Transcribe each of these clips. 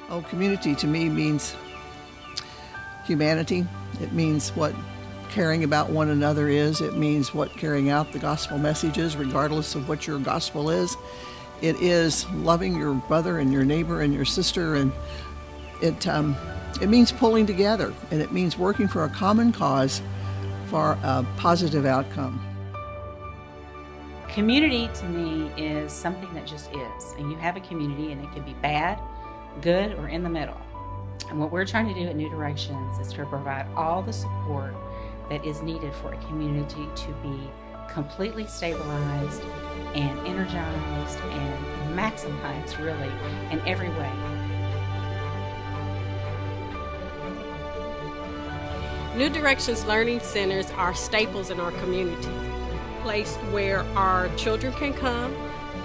Oh, community to me means humanity. It means what caring about one another is. It means what carrying out the gospel message is, regardless of what your gospel is. It is loving your brother and your neighbor and your sister, and it means pulling together, and it means working for a common cause for a positive outcome. Community to me is something that just is, and you have a community and it can be bad, good, or in the middle. And what we're trying to do at New Directions is to provide all the support that is needed for a community to be completely stabilized and energized and maximized, really, in every way. New Directions Learning Centers are staples in our community. Place where our children can come,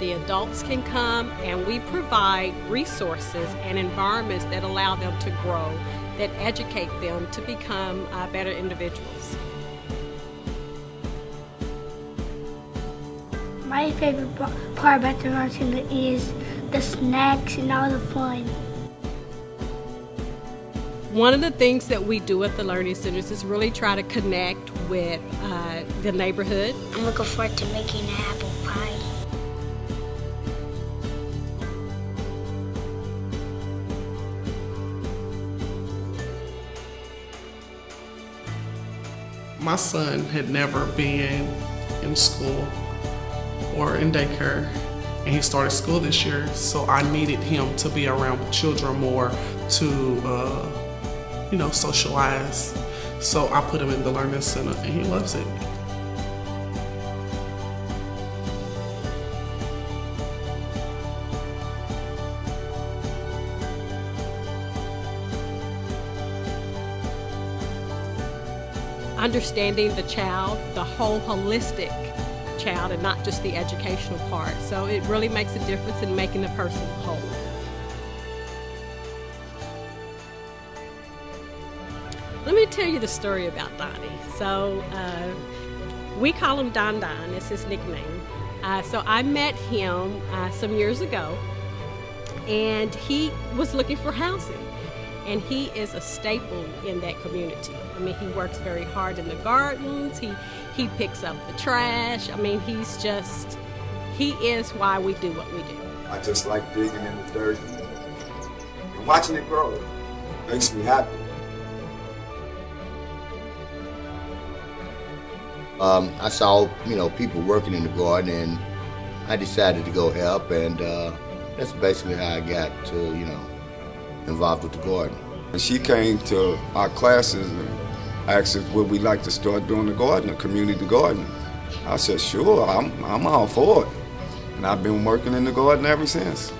the adults can come, and we provide resources and environments that allow them to grow, that educate them to become better individuals. My favorite part about the Learning Center is the snacks and all the fun. One of the things that we do at the Learning Centers is really try to connect with the neighborhood. I'm looking forward to making an apple pie. My son had never been in school or in daycare, and he started school this year, so I needed him to be around children more to socialize. So I put him in the Learning Center, and he loves it. Understanding the child, the whole holistic child, and not just the educational part. So it really makes a difference in making the person whole. Let me tell you the story about Donnie. So we call him Don Don, it's his nickname. So I met him some years ago, and he was looking for housing. And he is a staple in that community. I mean, he works very hard in the gardens, he picks up the trash. I mean, he is why we do what we do. I just like digging in the dirt and watching it grow. It makes me happy. I saw, people working in the garden, and I decided to go help, and that's basically how I got to, involved with the garden. And she came to our classes and asked us would we like to start doing the garden, a community garden. I said, sure, I'm all for it. And I've been working in the garden ever since.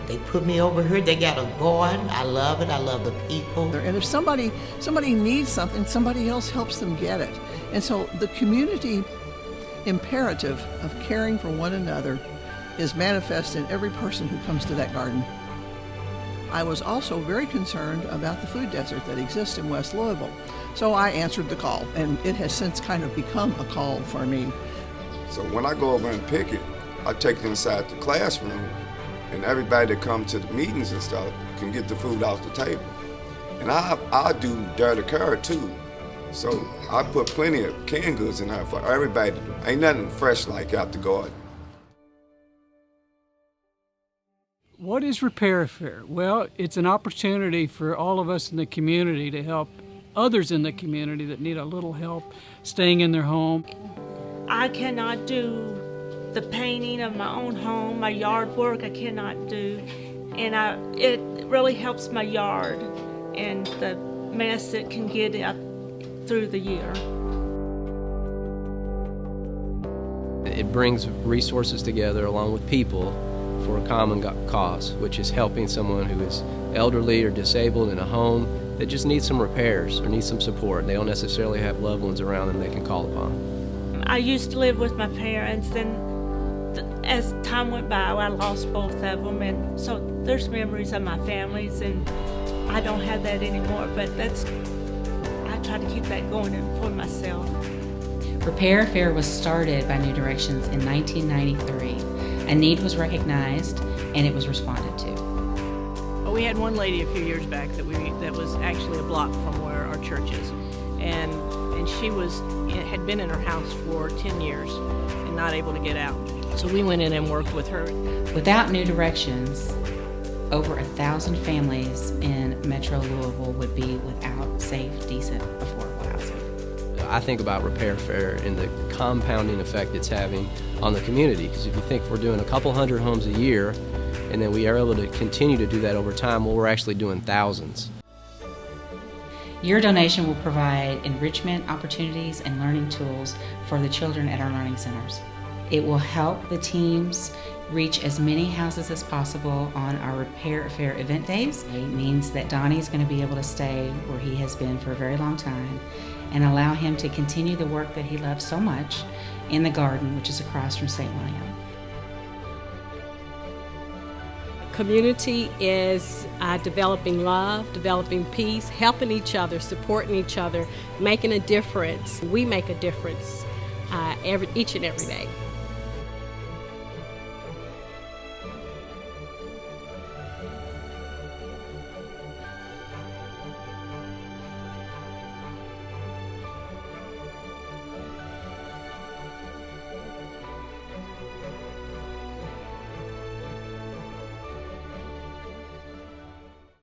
They put me over here, they got a garden, I love it, I love the people. And if somebody needs something, somebody else helps them get it. And so the community imperative of caring for one another is manifest in every person who comes to that garden. I was also very concerned about the food desert that exists in West Louisville. So I answered the call, and it has since kind of become a call for me. So when I go over and pick it, I take it inside the classroom, and everybody that comes to the meetings and stuff can get the food off the table. And I do dirty care too. So I put plenty of canned goods in there for everybody to do. Ain't nothing fresh like out the garden. What is Repair Fair? Well, it's an opportunity for all of us in the community to help others in the community that need a little help staying in their home. I cannot do the painting of my own home, my yard work I cannot do, and it really helps my yard and the mess it can get up through the year. It brings resources together along with people for a common cause, which is helping someone who is elderly or disabled in a home that just needs some repairs or needs some support. They don't necessarily have loved ones around them they can call upon. I used to live with my parents, and as time went by, I lost both of them, and so there's memories of my families, and I don't have that anymore, but I try to keep that going for myself. Repair Fair was started by New Directions in 1993. A need was recognized, and it was responded to. But we had one lady a few years back that was actually a block from where our church is, and she had been in her house for 10 years and not able to get out. So we went in and worked with her. Without New Directions, over 1,000 families in Metro Louisville would be without safe, decent, affordable housing. I think about Repair Fair and the compounding effect it's having on the community, because if you think we're doing a couple hundred homes a year and then we are able to continue to do that over time, well, we're actually doing thousands. Your donation will provide enrichment opportunities and learning tools for the children at our learning centers. It will help the teams reach as many houses as possible on our Repair Fair event days. It means that Donnie's going to be able to stay where he has been for a very long time and allow him to continue the work that he loves so much in the garden, which is across from St. William. Community is developing love, developing peace, helping each other, supporting each other, making a difference. We make a difference each and every day.